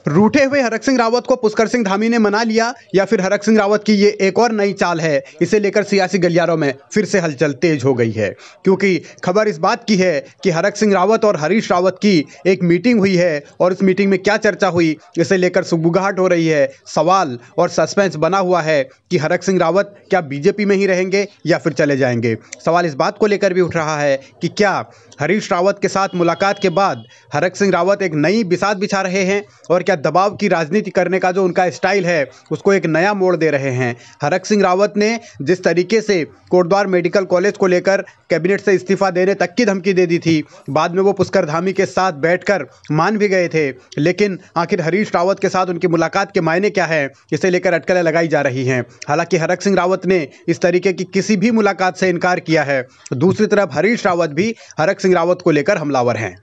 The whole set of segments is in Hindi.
रूठे हुए हरक सिंह रावत को पुष्कर सिंह धामी ने मना लिया या फिर हरक सिंह रावत की ये एक और नई चाल है, इसे लेकर सियासी गलियारों में फिर से हलचल तेज हो गई है। क्योंकि खबर इस बात की है कि हरक सिंह रावत और हरीश रावत की एक मीटिंग हुई है और इस मीटिंग में क्या चर्चा हुई, इसे लेकर सुगबुगाहट हो रही है। सवाल और सस्पेंस बना हुआ है कि हरक सिंह रावत क्या बीजेपी में ही रहेंगे या फिर चले जाएंगे। सवाल इस बात को लेकर भी उठ रहा है कि क्या हरीश रावत के साथ मुलाकात के बाद हरक सिंह रावत एक नई बिसात बिछा रहे हैं और क्या दबाव की राजनीति करने का जो उनका स्टाइल है उसको एक नया मोड़ दे रहे हैं। हरक सिंह रावत ने जिस तरीके से कोटद्वार मेडिकल कॉलेज को लेकर कैबिनेट से इस्तीफा देने तक की धमकी दे दी थी, बाद में वो पुष्कर धामी के साथ बैठकर मान भी गए थे, लेकिन आखिर हरीश रावत के साथ उनकी मुलाकात के मायने क्या है, इसे लेकर अटकलें लगाई जा रही हैं। हालांकि हरक सिंह रावत ने इस तरीके की किसी भी मुलाकात से इनकार किया है। दूसरी तरफ हरीश रावत भी हरक सिंह रावत को लेकर हमलावर हैं।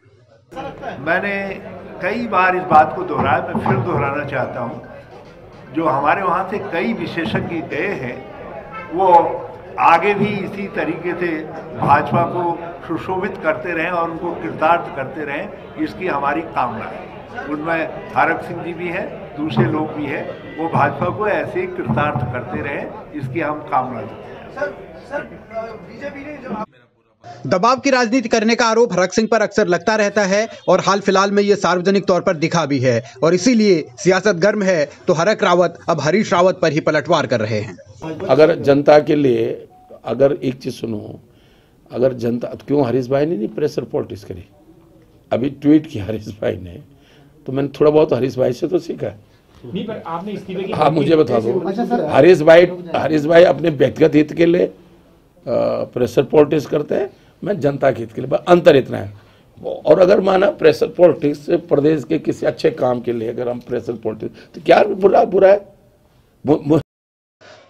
मैंने कई बार इस बात को दोहराया, मैं फिर दोहराना चाहता हूं। जो हमारे वहां से कई विशेषज्ञ गए हैं वो आगे भी इसी तरीके से भाजपा को सुशोभित करते रहें और उनको कृतार्थ करते रहें, इसकी हमारी कामना है। उनमें हरक सिंह जी भी हैं, दूसरे लोग भी हैं, वो भाजपा को ऐसे ही कृतार्थ करते रहें, इसकी हम कामना करते हैं। दबाव की राजनीति करने का आरोप हरक सिंह पर अक्सर लगता रहता है और हाल फिलहाल में ये सार्वजनिक तौर पर दिखा भी है और इसीलिए सियासत गर्म है तो हरक रावत अब हरीश रावत पर ही पलटवार कर रहे हैं। अगर जनता के लिए अगर एक चीज सुनो, अगर जनता, क्यों हरीश भाई ने नहीं प्रेशर पॉलिटिक्स करी, अभी ट्वीट किया हरीश भाई ने, तो मैंने थोड़ा बहुत हरीश भाई से तो सीखा। नहीं, पर आपने इस्तीफे की हाँ, मुझे बता दो। हरीश भाई अपने व्यक्तिगत हित के लिए प्रेशर पॉलिटिक्स करते हैं, मैं जनता के हित के लिए, अंतर इतना है। और अगर माना प्रेशर पॉलिटिक्स प्रदेश के किसी अच्छे काम के लिए अगर हम प्रेशर पॉलिटिक्स, तो क्या बुरा है।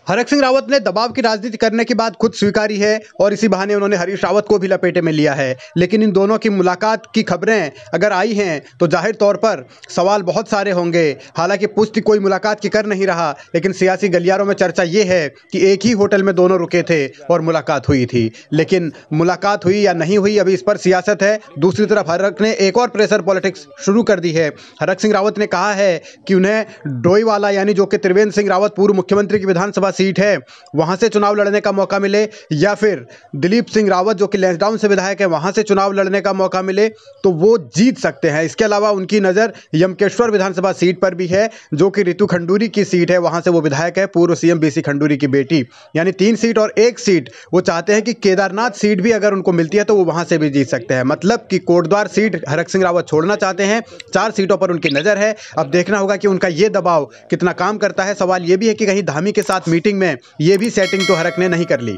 हरक सिंह रावत ने दबाव की राजनीति करने की बात खुद स्वीकारी है और इसी बहाने उन्होंने हरीश रावत को भी लपेटे में लिया है। लेकिन इन दोनों की मुलाकात की खबरें अगर आई हैं तो जाहिर तौर पर सवाल बहुत सारे होंगे। हालांकि पुष्टि कोई मुलाकात की कर नहीं रहा, लेकिन सियासी गलियारों में चर्चा ये है कि एक ही होटल में दोनों रुके थे और मुलाकात हुई थी। लेकिन मुलाकात हुई या नहीं हुई, अभी इस पर सियासत है। दूसरी तरफ हरक ने एक और प्रेशर पॉलिटिक्स शुरू कर दी है। हरक सिंह रावत ने कहा है कि उन्हें डोईवाला, यानी जो कि त्रिवेंद्र सिंह रावत पूर्व मुख्यमंत्री की विधानसभा सीट है, वहां से चुनाव लड़ने का मौका मिले, या फिर दिलीप सिंह रावत जो कि लैंसडाउन से विधायक है, वहां से चुनाव लड़ने का मौका मिले तो वो जीत सकते हैं। इसके अलावा उनकी नज़र यमकेश्वर विधानसभा सीट पर भी है जो कि रितु खंडूरी की सीट है, वहां से वो विधायक है, पूर्व सीएम बीसी खंडूरी की बेटी। यानी 3 सीट और 1 सीट वो चाहते हैं कि केदारनाथ सीट भी अगर उनको मिलती है तो वो वहां से भी जीत सकते हैं। मतलब कि कोटद्वार सीट हरक सिंह रावत छोड़ना चाहते हैं। 4 सीटों पर उनकी नज़र है। अब देखना होगा कि उनका ये दबाव कितना काम करता है। सवाल ये भी है कि कहीं धामी के साथ मीटिंग में ये भी सेटिंग तो हरक ने नहीं कर ली।